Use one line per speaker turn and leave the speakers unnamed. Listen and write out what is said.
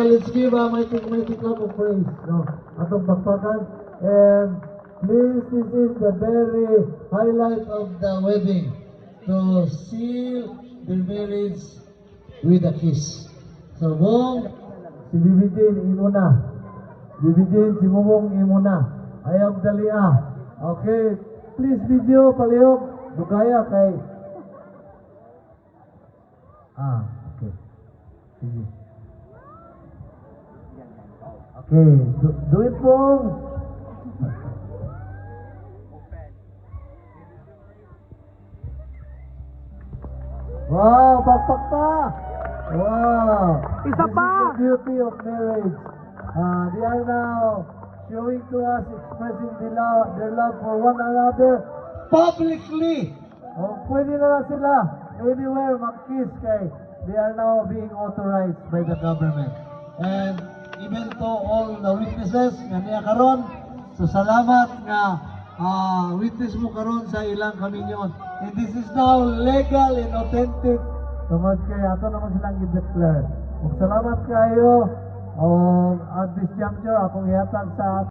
Let's give a mighty clap of praise. No, atong bakbakan. And please, this is the very highlight of the wedding. To seal their marriage with a kiss. So, Bong, si Bibi Jane, imuna. Bibi Jane, si Mumong, imuna. Ayab dalia. Okay, please video, palihog. Dugaya kay... okay. Sige. Okay, do it, Bong. Wow, pakpak pa! Wow!
Isa
This
pa!
is the beauty of marriage. They are now showing to us, expressing their love for one another publicly. Oh, pwede na lang sila anywhere mag-kiss kay they are now being authorized by the government. And even to all the witnesses nga niya karon, so salamat nga witness mo karon sa ilang kaminyon. And this is now legal and authentic. Tungod kay ato naman silang i-declare. Salamat kayo. At this juncture, akong ihatag sa